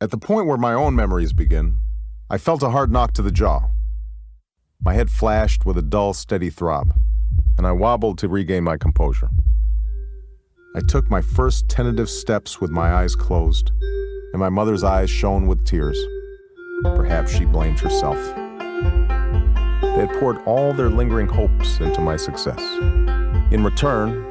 At the point where my own memories begin, I felt a hard knock to the jaw. My head flashed with a dull, steady throb, and I wobbled to regain my composure. I took my first tentative steps with my eyes closed, and my mother's eyes shone with tears. Perhaps she blamed herself. They had poured all their lingering hopes into my success. In return,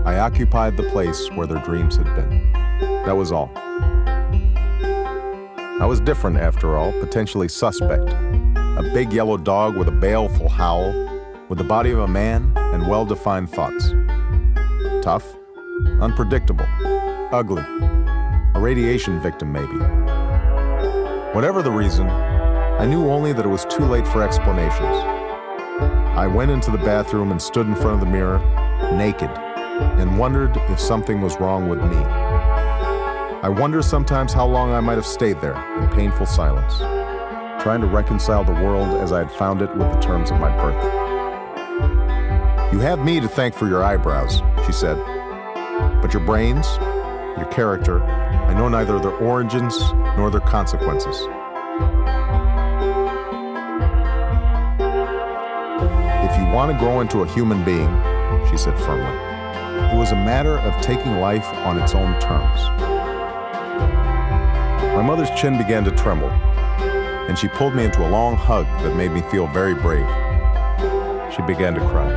I occupied the place where their dreams had been. That was all. I was different, after all, potentially suspect. A big yellow dog with a baleful howl, with the body of a man and well-defined thoughts. Tough, unpredictable, ugly. A radiation victim, maybe. Whatever the reason, I knew only that it was too late for explanations. I went into the bathroom and stood in front of the mirror, naked, and wondered if something was wrong with me. I wonder sometimes how long I might have stayed there in painful silence, trying to reconcile the world as I had found it with the terms of my birth. "You have me to thank for your eyebrows," she said. "But your brains, your character, I know neither their origins nor their consequences." "If you want to grow into a human being," she said firmly, "it was a matter of taking life on its own terms." My mother's chin began to tremble, and she pulled me into a long hug that made me feel very brave. She began to cry.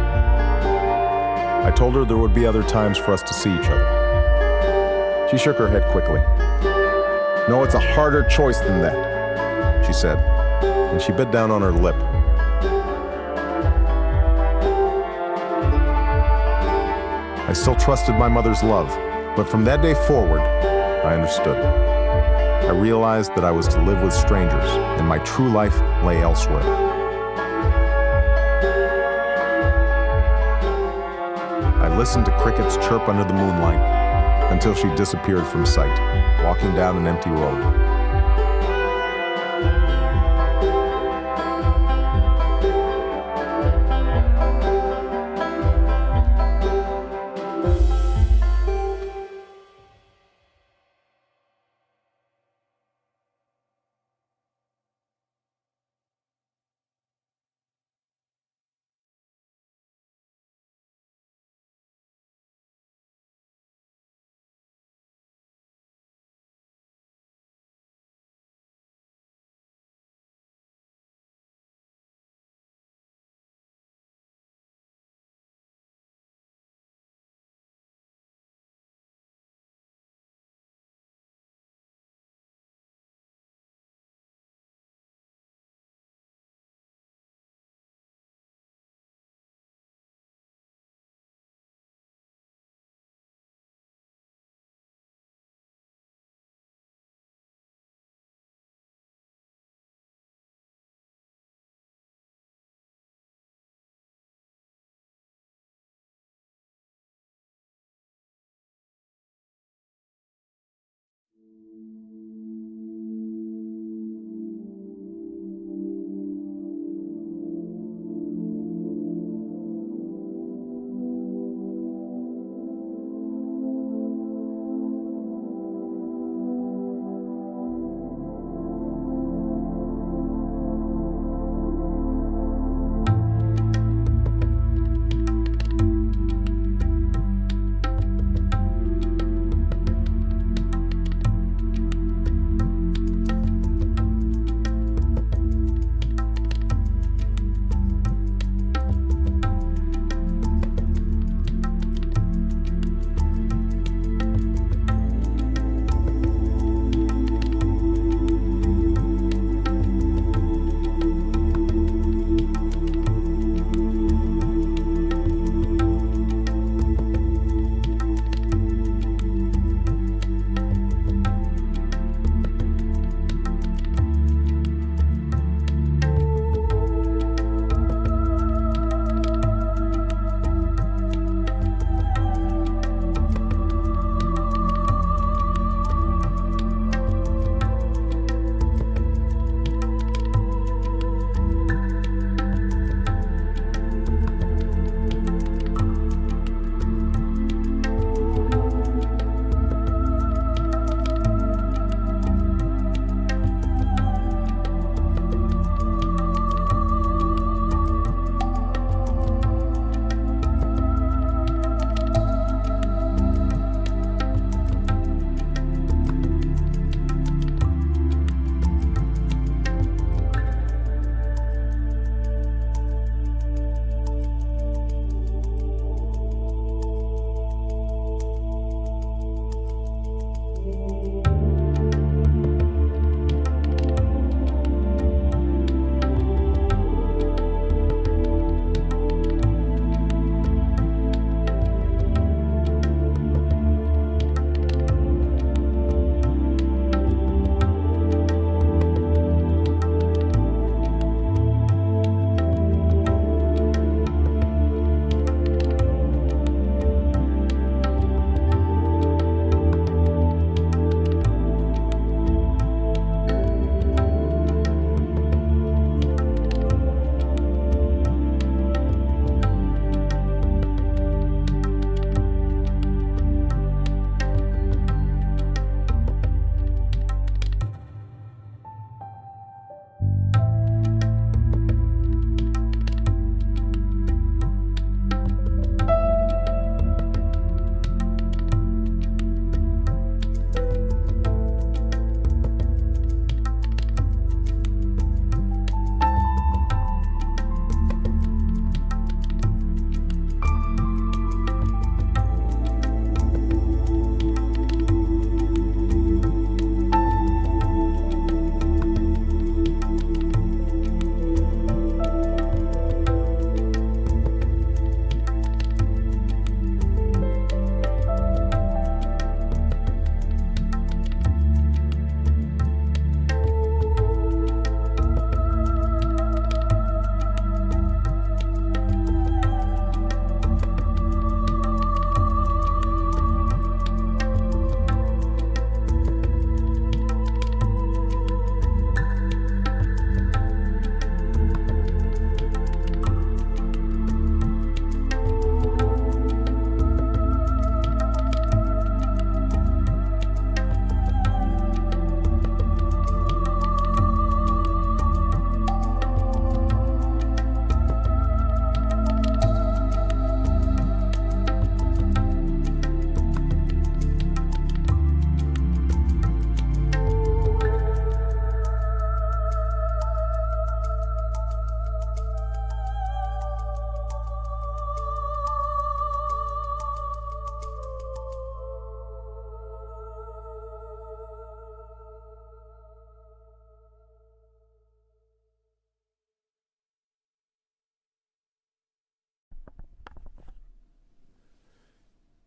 I told her there would be other times for us to see each other. She shook her head quickly. "No, it's a harder choice than that," she said, and she bit down on her lip. I still trusted my mother's love, but from that day forward, I understood. I realized that I was to live with strangers, and my true life lay elsewhere. I listened to crickets chirp under the moonlight until she disappeared from sight, walking down an empty road.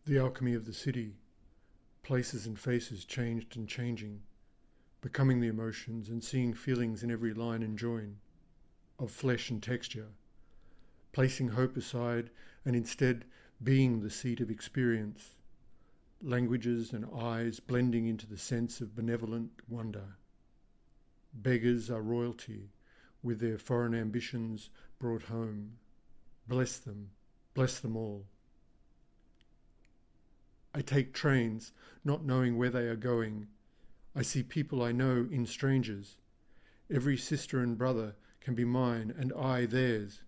The alchemy of the city, places and faces changed and changing, becoming the emotions and seeing feelings in every line and join, of flesh and texture, placing hope aside and instead being the seat of experience, languages and eyes blending into the sense of benevolent wonder. Beggars are royalty, with their foreign ambitions brought home. Bless them all. I take trains, not knowing where they are going. I see people I know in strangers. Every sister and brother can be mine, and I theirs.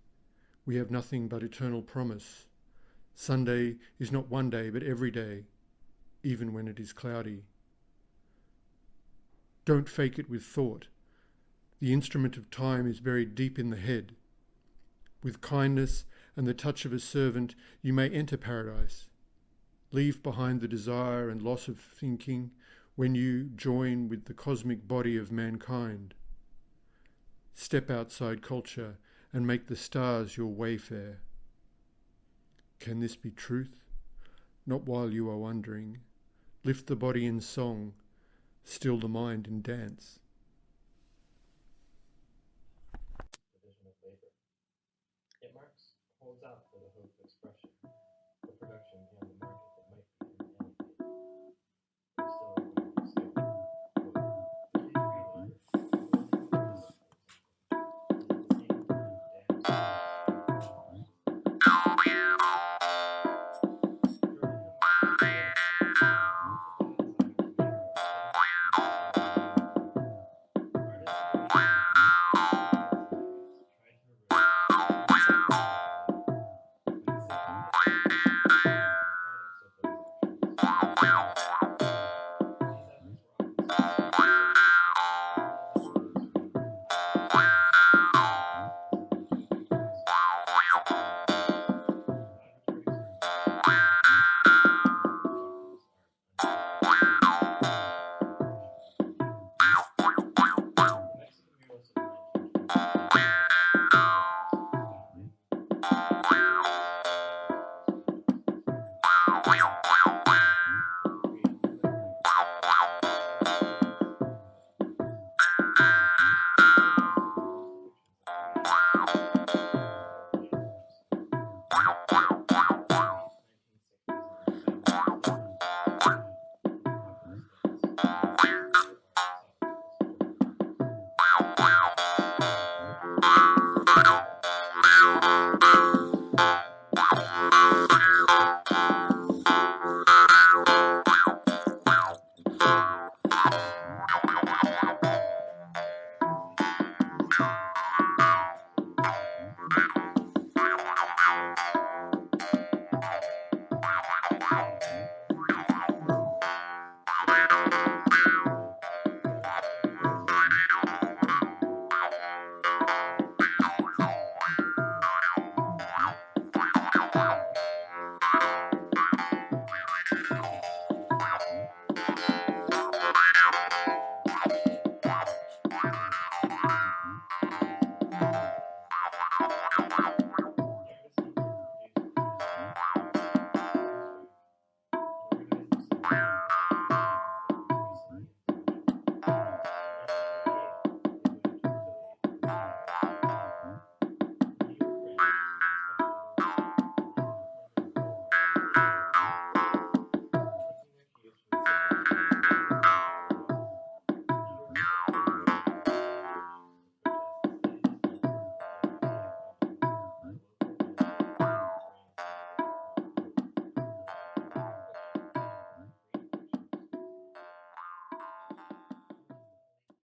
We have nothing but eternal promise. Sunday is not one day, but every day, even when it is cloudy. Don't fake it with thought. The instrument of time is buried deep in the head. With kindness and the touch of a servant, you may enter paradise. Leave behind the desire and loss of thinking when you join with the cosmic body of mankind. Step outside culture and make the stars your wayfare. Can this be truth? Not while you are wondering. Lift the body in song, still the mind in dance. Division of labor. It marks, holds out for the hope of expression. The production,